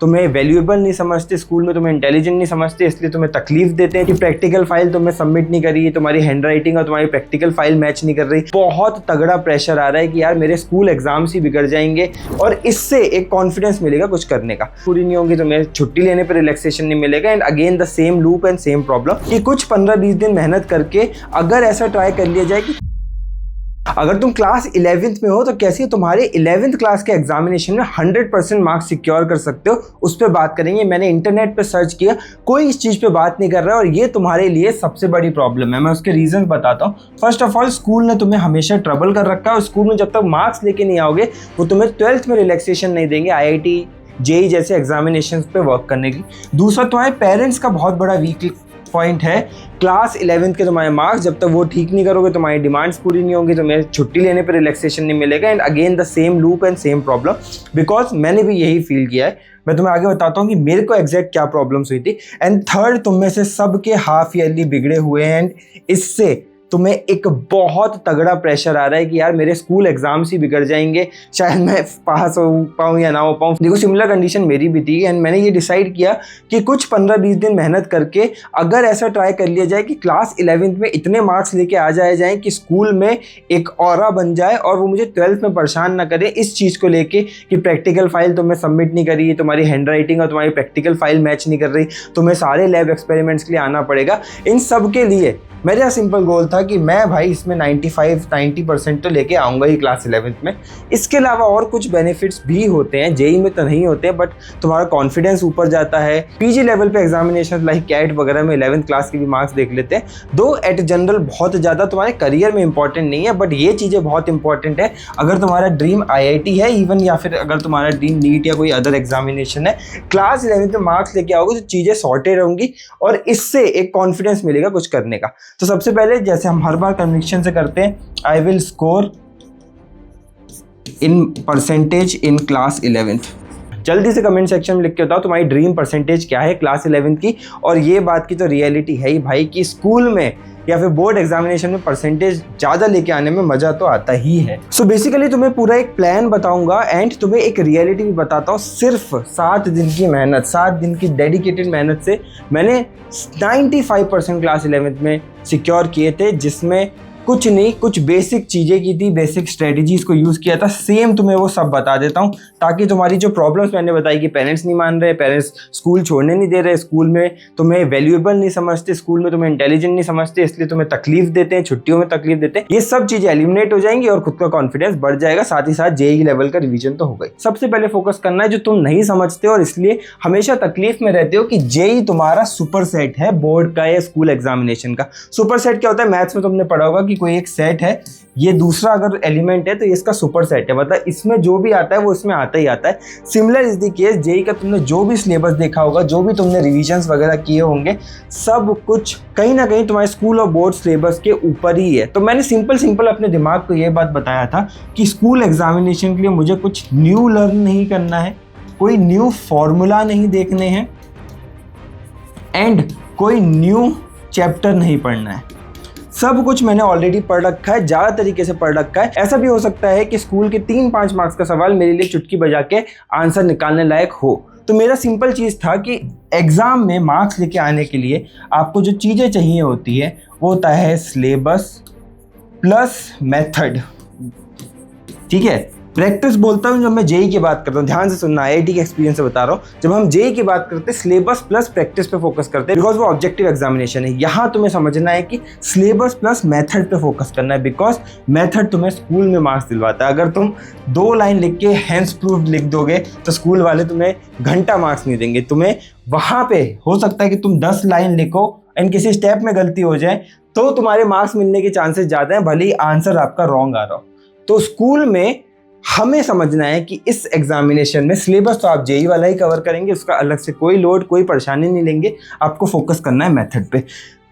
तुम्हें वैल्यूएबल नहीं समझते, स्कूल में तुम्हें इंटेलिजेंट नहीं समझते, इसलिए तुम्हें तकलीफ देते हैं कि प्रैक्टिकल फाइल तुमने सबमिट नहीं करी, तुम्हारी हैंडराइटिंग और तुम्हारी प्रैक्टिकल फाइल मैच नहीं कर रही। बहुत तगड़ा प्रेशर आ रहा है कि यार मेरे स्कूल एग्जाम्स ही बिगड़ जाएंगे और इससे एक कॉन्फिडेंस मिलेगा कुछ करने का। पूरी नहीं होंगी, तुम्हें छुट्टी लेने पर रिलैक्सेशन नहीं मिलेगा and again the same loop and same problem कि कुछ 15-20 दिन मेहनत करके अगर ऐसा ट्राई कर लिया जाए कि अगर तुम क्लास 11th में हो तो कैसे तुम्हारे 11th क्लास के एग्जामिनेशन में 100% मार्क्स सिक्योर कर सकते हो, उस पर बात करेंगे। मैंने इंटरनेट पे सर्च किया, कोई इस चीज़ पे बात नहीं कर रहा है और ये तुम्हारे लिए सबसे बड़ी प्रॉब्लम है। मैं उसके रीजन बताता हूँ। फर्स्ट ऑफ ऑल, स्कूल ने तुम्हें हमेशा ट्रबल कर रखा है और स्कूल में जब तक मार्क्स लेके नहीं आओगे वो तुम्हें 12th में रिलैक्सेशन नहीं देंगे IIT JEE जैसे एग्जामिनेशन पे वर्क करने की। दूसरा, तुम्हारे पेरेंट्स का बहुत बड़ा वीक पॉइंट है क्लास 11th के तुम्हारे मार्क्स जब तक वो ठीक नहीं करोगे, तुम्हारी डिमांड्स पूरी नहीं होंगी, तुम्हें छुट्टी लेने पर रिलैक्सेशन नहीं मिलेगा and again the same loop and same problem. Because मैंने भी यही फील किया है। मैं तुम्हें आगे बताता हूँ कि मेरे को एग्जैक्ट क्या प्रॉब्लम्स हुई थी। एंड थर्ड, तुम में से सबके हाफ ईयरली बिगड़े हुए हैं एंड इससे तुम्हें एक बहुत तगड़ा प्रेशर आ रहा है कि यार मेरे स्कूल एग्जाम्स ही बिगड़ जाएंगे, शायद मैं पास हो पाऊँ या ना हो पाऊँ। देखो, सिमिलर कंडीशन मेरी भी थी एंड मैंने ये डिसाइड किया कि कुछ 15-20 दिन मेहनत करके अगर ऐसा ट्राई कर लिया जाए कि क्लास 11th में इतने मार्क्स लेके आ जाए कि स्कूल में एक ऑरा बन जाए और वो मुझे 12th में परेशान ना करे इस चीज़ को लेके कि प्रैक्टिकल फाइल तुमने सबमिट नहीं करी, तुम्हारी हैंडराइटिंग और तुम्हारी प्रैक्टिकल फाइल मैच नहीं कर रही, तुम्हें सारे लैब एक्सपेरिमेंट्स के लिए आना पड़ेगा। इन सब के लिए मेरा सिंपल गोल था कि मैं भाई इसमें 95-90% तो लेके आऊँगा ही क्लास 11th में। इसके अलावा और कुछ बेनिफिट्स भी होते हैं, JEE में तो नहीं होते, बट तुम्हारा कॉन्फिडेंस ऊपर जाता है। PG लेवल पे एग्जामिनेशन लाइक कैट वगैरह में 11th क्लास के भी मार्क्स देख लेते हैं। दो एट जनरल बहुत ज़्यादा तुम्हारे करियर में इंपॉर्टेंट नहीं है, बट ये चीज़ें बहुत इंपॉर्टेंट है अगर तुम्हारा ड्रीम IIT है इवन, या फिर अगर तुम्हारा ड्रीम नीट या कोई अदर एग्जामिनेशन है। क्लास 11th में मार्क्स लेके आओगे तो चीज़ें सॉर्टेड होंगी और इससे एक कॉन्फिडेंस मिलेगा कुछ करने का। तो सबसे पहले, जैसे हम हर बार कन्विक्शन से करते हैं, I will score in percentage in class 11th। जल्दी से कमेंट सेक्शन में लिख के बताओ तुम्हारी ड्रीम परसेंटेज क्या है क्लास 11th की। और ये बात की तो रियलिटी है ही भाई कि स्कूल में या फिर बोर्ड एग्जामिनेशन में परसेंटेज ज़्यादा लेके आने में मज़ा तो आता ही है। सो बेसिकली तुम्हें पूरा एक प्लान बताऊंगा एंड तुम्हें एक रियलिटी भी बताता हूँ। सिर्फ 7 दिन की मेहनत, 7 दिन की डेडिकेटेड मेहनत से मैंने 95% क्लास 11th में सिक्योर किए थे, जिसमें कुछ नहीं, कुछ बेसिक चीज़ें की थी, बेसिक स्ट्रेटजीज़ को यूज़ किया था। सेम तुम्हें वो सब बता देता हूँ ताकि तुम्हारी जो प्रॉब्लम्स मैंने बताई कि पेरेंट्स नहीं मान रहे, पेरेंट्स स्कूल छोड़ने नहीं दे रहे, स्कूल में तुम्हें वैल्यूएबल नहीं समझते, स्कूल में तुम्हें इंटेलिजेंट नहीं समझते, इसलिए तुम्हें तकलीफ देते हैं, छुट्टियों में तकलीफ देते हैं, ये सब चीज़ें एलिमिनेट हो जाएंगी और खुद का कॉन्फिडेंस बढ़ जाएगा। साथ ही साथ JEE लेवल का रिविजन तो हो गई। सबसे पहले फोकस करना है जो तुम नहीं समझते और इसलिए हमेशा तकलीफ में रहते हो कि JEE तुम्हारा सुपर सेट है बोर्ड का या स्कूल एग्जामिनेशन का। सुपर सेट क्या होता है? मैथ्स में तुमने पढ़ा होगा कि कोई एक सेट है, ये दूसरा अगर एलिमेंट है तो ये इसका सुपर सेट है, मतलब इसमें जो भी आता है वो इसमें आता ही आता है। Similar is the case JEE का। तुमने जो भी सिलेबस देखा होगा, जो भी तुमने रिविजन्स वगैरह किए होंगे, सब कुछ कहीं ना कहीं तुम्हारे स्कूल और बोर्ड सिलेबस के ऊपर ही है। तो मैंने सिंपल अपने दिमाग को ये बात बताया था कि स्कूल एग्जामिनेशन के लिए मुझे कुछ न्यू लर्न नहीं करना है, कोई न्यू फॉर्मूला नहीं देखने हैं एंड कोई न्यू चैप्टर नहीं पढ़ना है। सब कुछ मैंने ऑलरेडी पढ़ रखा है, ज़्यादा तरीके से पढ़ रखा है। ऐसा भी हो सकता है कि स्कूल के 3-5 मार्क्स का सवाल मेरे लिए चुटकी बजा के आंसर निकालने लायक हो। तो मेरा सिंपल चीज़ था कि एग्ज़ाम में मार्क्स लेके आने के लिए आपको जो चीज़ें चाहिए होती है वो होता है सिलेबस प्लस मेथड। ठीक है, प्रैक्टिस बोलता हूँ जब मैं JEE की बात करता हूँ, ध्यान से सुनना, IIT के एक्सपीरियंस से बता रहा हूँ। जब हम JEE की बात करते हैं सिलेबस प्लस प्रैक्टिस पे फोकस करते हैं, बिकॉज वो ऑब्जेक्टिव एग्जामिनेशन है। यहाँ तुम्हें समझना है कि सिलेबस प्लस मेथड पे फोकस करना है, बिकॉज मेथड तुम्हें स्कूल में मार्क्स दिलवाता है। अगर तुम 2 लाइन लिख के हैंड्स प्रूफ लिख दोगे तो स्कूल वाले तुम्हें घंटा मार्क्स नहीं देंगे। तुम्हें वहाँ पे हो सकता है कि तुम 10 लाइन लिखो एंड किसी स्टेप में गलती हो जाए तो तुम्हारे मार्क्स मिलने के चांसेस ज़्यादा हैं, भले ही आंसर आपका रॉन्ग आ रहा हो। तो स्कूल में हमें समझना है कि इस एग्जामिनेशन में सिलेबस तो आप JEE वाला ही कवर करेंगे, उसका अलग से कोई लोड, कोई परेशानी नहीं लेंगे। आपको फोकस करना है मेथड पे।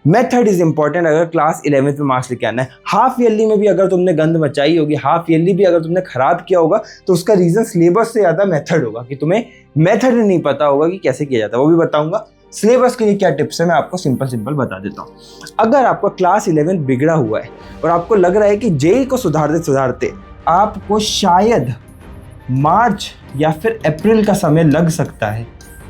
मेथड इज इंपॉर्टेंट अगर क्लास 11th में मार्क्स लेके आना है। हाफ ईयरली में भी अगर तुमने गंद मचाई होगी, हाफ ईयरली भी अगर तुमने खराब किया होगा, तो उसका रीज़न सिलेबस से ज़्यादा मेथड होगा कि तुम्हें मेथड नहीं पता होगा कि कैसे किया जाता है, वो भी बताऊंगा। सिलेबस के लिए क्या टिप्स है मैं आपको सिंपल बता देता हूँ। अगर आपका क्लास 11 बिगड़ा हुआ है और आपको लग रहा है कि JEE को सुधारते आपको शायद मार्च या फिर अप्रैल का समय लग सकता है,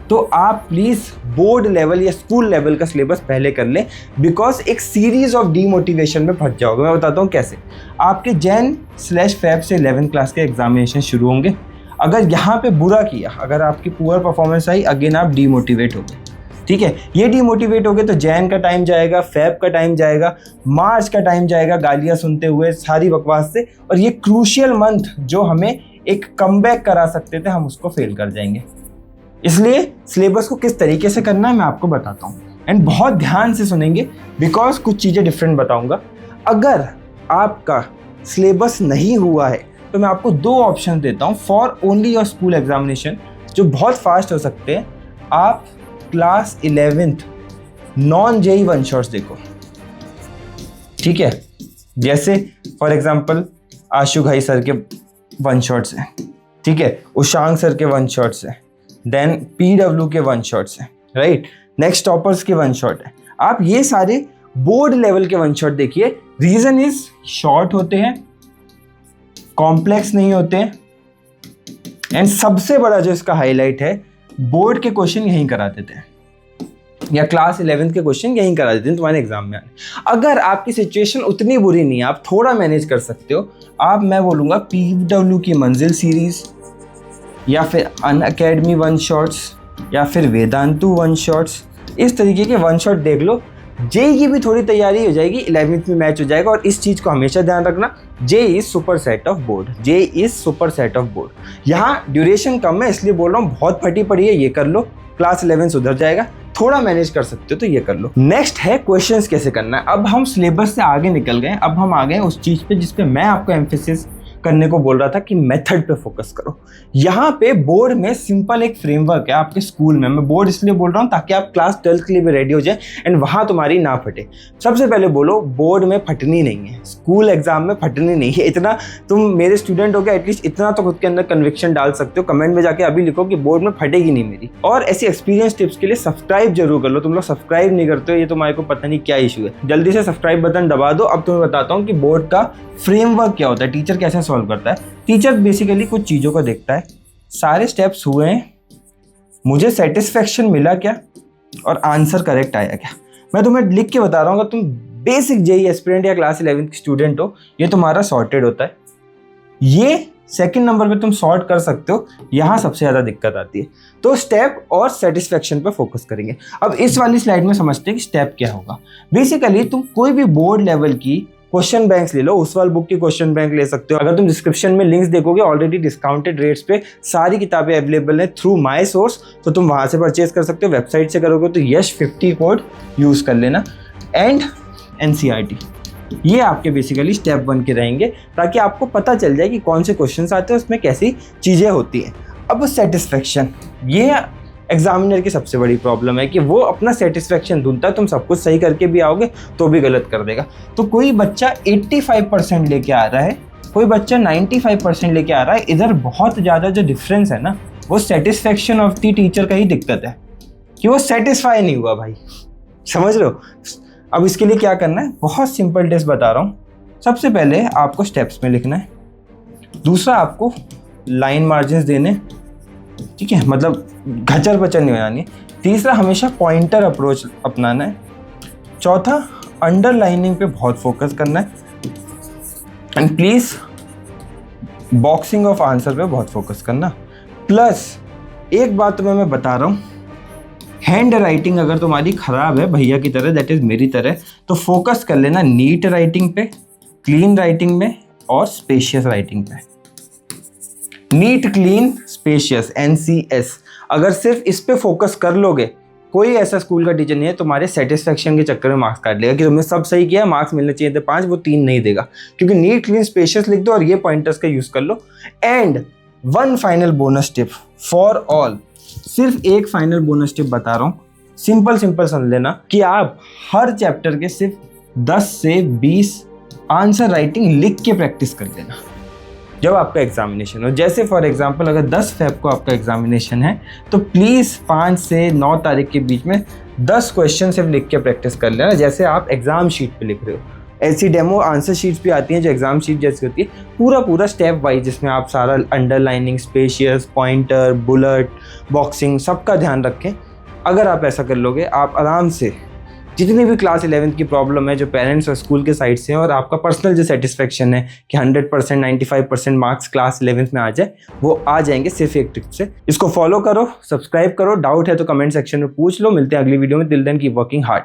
तो आप प्लीज़ बोर्ड लेवल या स्कूल लेवल का सिलेबस पहले कर लें, बिकॉज एक सीरीज ऑफ डीमोटिवेशन में फंस जाओगे। मैं बताता हूँ कैसे। आपके जैन/फेब से 11th क्लास के एग्जामिनेशन शुरू होंगे। अगर यहाँ पे बुरा किया, अगर आपकी पुअर परफॉर्मेंस आई, अगेन आप डीमोटिवेट हो गए, ठीक है। ये डीमोटिवेट हो गए तो जैन का टाइम जाएगा, फेब का टाइम जाएगा, मार्च का टाइम जाएगा गालियाँ सुनते हुए सारी बकवास से, और ये क्रूशियल मंथ जो हमें एक कमबैक करा सकते थे, हम उसको फेल कर जाएंगे। इसलिए सिलेबस को किस तरीके से करना है मैं आपको बताता हूँ, एंड बहुत ध्यान से सुनेंगे बिकॉज कुछ चीज़ें डिफरेंट बताऊँगा। अगर आपका सिलेबस नहीं हुआ है तो मैं आपको 2 ऑप्शन देता हूँ for only your school examination, जो बहुत फास्ट हो सकते हैं। आप class 11th non JEE one shots देखो, ठीक है। जैसे फॉर एग्जांपल आशु घाई सर के वन शॉट्स हैं, ठीक है, उशांग सर के वन शॉट्स हैं, देन पीडब्ल्यू के वन शॉट्स हैं, राइट, नेक्स्ट टॉपर्स के वन शॉट है। आप ये सारे बोर्ड लेवल के वन शॉट देखिए। रीजन इज शॉर्ट होते हैं, कॉम्प्लेक्स नहीं होते हैं, एंड सबसे बड़ा जो इसका हाईलाइट है, बोर्ड के क्वेश्चन यहीं करा देते हैं या क्लास 11th के क्वेश्चन यहीं करा देते हैं तुम्हारे एग्जाम में आने। अगर आपकी सिचुएशन उतनी बुरी नहीं है, आप थोड़ा मैनेज कर सकते हो, आप मैं बोलूँगा पीडब्ल्यू की मंजिल सीरीज या फिर अनअकैडमी वन शॉट्स या फिर वेदांतु वन शॉट्स, इस तरीके के वन शॉट देख लो। जेई की भी थोड़ी तैयारी हो जाएगी, 11th में मैच हो जाएगा। और इस चीज़ को हमेशा ध्यान रखना, JEE is super set of board, JEE is super set of board. यहाँ ड्यूरेशन कम है इसलिए बोल रहा हूँ, बहुत फटी पड़ी है, ये कर लो, क्लास 11 सुधर जाएगा। थोड़ा मैनेज कर सकते हो तो ये कर लो। नेक्स्ट है क्वेश्चंस कैसे करना है। अब हम सिलेबस से आगे निकल गए, अब हम आ गए उस चीज़ पे जिस पे मैं आपको एम्फेसिस करने को बोल रहा था कि मेथड पे फोकस करो। यहाँ पे बोर्ड में सिंपल एक फ्रेमवर्क है आपके स्कूल में। मैं बोर्ड इसलिए बोल रहा हूँ ताकि आप क्लास 12th के लिए भी रेडी हो जाए एंड वहाँ तुम्हारी ना फटे। सबसे पहले बोलो, बोर्ड में फटनी नहीं है, स्कूल एग्जाम में फटनी नहीं है। इतना तुम मेरे स्टूडेंट हो गए, एटलीस्ट इतना तो खुद के अंदर कन्विक्शन डाल सकते हो। कमेंट में जाके अभी लिखो कि बोर्ड में फटेगी नहीं मेरी। और ऐसी एक्सपीरियंस टिप्स के लिए सब्सक्राइब जरूर कर लो। तुम लोग सब्सक्राइब नहीं करते हो, ये तुम्हारे को पता नहीं क्या इशू है। जल्दी से सब्सक्राइब बटन दबा दो। अब तुम्हें बताता हूँ कि बोर्ड का फ्रेमवर्क क्या होता है, टीचर कैसे सॉल्व करता है। टीचर बेसिकली कुछ चीज़ों को देखता है, सारे स्टेप्स हुए हैं, मुझे सेटिस्फेक्शन मिला क्या, और आंसर करेक्ट आया क्या। मैं तुम्हें लिख के बता रहा हूँ, अगर तुम बेसिक जेई एस्पिरेंट या क्लास 11th की स्टूडेंट हो, ये तुम्हारा सॉर्टेड होता है। ये सेकंड नंबर पे तुम सॉर्ट कर सकते हो, यहाँ सबसे ज़्यादा दिक्कत आती है। तो स्टेप और सेटिस्फेक्शन पे फोकस करेंगे। अब इस वाली स्लाइड में समझते हैं कि स्टेप क्या होगा। बेसिकली तुम कोई भी बोर्ड लेवल की क्वेश्चन बैंक्स ले लो, उस वाल बुक की क्वेश्चन बैंक ले सकते हो। अगर तुम डिस्क्रिप्शन में लिंक्स देखोगे, ऑलरेडी डिस्काउंटेड रेट्स पे सारी किताबें अवेलेबल हैं थ्रू माई सोर्स, तो तुम वहाँ से परचेज कर सकते हो। वेबसाइट से करोगे तो यश50 कोड यूज़ कर लेना। एंड एनसीईआरटी, ये आपके बेसिकली स्टेप 1 के रहेंगे, ताकि आपको पता चल जाए कि कौन से क्वेश्चन आते हैं, उसमें कैसी चीज़ें होती हैं। अब सेटिस्फेक्शन, ये एग्जामिनर की सबसे बड़ी प्रॉब्लम है कि वो अपना सेटिस्फेक्शन ढूंढता है। तुम सब कुछ सही करके भी आओगे तो भी गलत कर देगा। तो कोई बच्चा 85% लेके आ रहा है, कोई बच्चा 95% लेके आ रहा है। इधर बहुत ज़्यादा जो डिफरेंस है ना, वो सेटिस्फेक्शन ऑफ द टीचर का ही दिक्कत है कि वो सेटिस्फाई नहीं हुआ भाई, समझ लो। अब इसके लिए क्या करना है, बहुत सिंपल टेस्ट बता रहा हूँ। सबसे पहले आपको स्टेप्स में लिखना है, दूसरा आपको लाइन मार्जिन देने, ठीक है, मतलब घचर पचर नहीं बनानी। तीसरा हमेशा पॉइंटर अप्रोच अपनाना है। चौथा अंडरलाइनिंग पे बहुत फोकस करना है। And please boxing of answer पे बहुत फोकस करना। प्लस एक बात तुम्हें मैं बता रहा हूँ, हैंड राइटिंग अगर तुम्हारी ख़राब है भैया की तरह, दैट इज़ मेरी तरह, तो फोकस कर लेना नीट राइटिंग पे, क्लीन राइटिंग में और स्पेशियस राइटिंग पे। नीट, क्लीन, स्पेशियस, NCS, अगर सिर्फ इस पे फोकस कर लोगे, कोई ऐसा स्कूल का टीचर नहीं है तुम्हारे सेटिस्फेक्शन के चक्कर में मार्क्स काट लेगा कि तुमने सब सही किया, मार्क्स मिलने चाहिए थे 5, वो 3 नहीं देगा। क्योंकि नीट, क्लीन, स्पेशियस लिख दो और ये पॉइंटर्स का यूज़ कर लो। And one final bonus tip for all, सिर्फ एक फाइनल बोनस टिप बता रहा हूँ, सिंपल समझ लेना कि आप हर चैप्टर के सिर्फ 10 से 20 आंसर राइटिंग लिख के प्रैक्टिस कर लेना जब आपका एग्जामिनेशन हो। जैसे फॉर एग्जांपल अगर 10 फेब को आपका एग्जामिनेशन है तो प्लीज़ 5 से 9 तारीख के बीच में 10 क्वेश्चन सिर्फ लिख के प्रैक्टिस कर लेना, जैसे आप एग्जाम शीट पे लिख रहे हो। ऐसी डेमो आंसर शीट्स भी आती हैं जो एग्जाम शीट जैसी होती है, पूरा स्टेप वाइज, जिसमें आप सारा underlining, spacious, pointer, bullet, boxing सबका ध्यान रखें। अगर आप ऐसा कर लोगे, आप आराम से जितनी भी क्लास 11th की प्रॉब्लम है जो पेरेंट्स और स्कूल के साइड से है, और आपका पर्सनल जो सेटिस्फेक्शन है कि 100% 95% मार्क्स क्लास 11th में आ जाए, वो आ जाएंगे सिर्फ एक ट्रिक से। इसको फॉलो करो, सब्सक्राइब करो, डाउट है तो कमेंट सेक्शन में पूछ लो। मिलते हैं अगली वीडियो में। Till then keep working hard.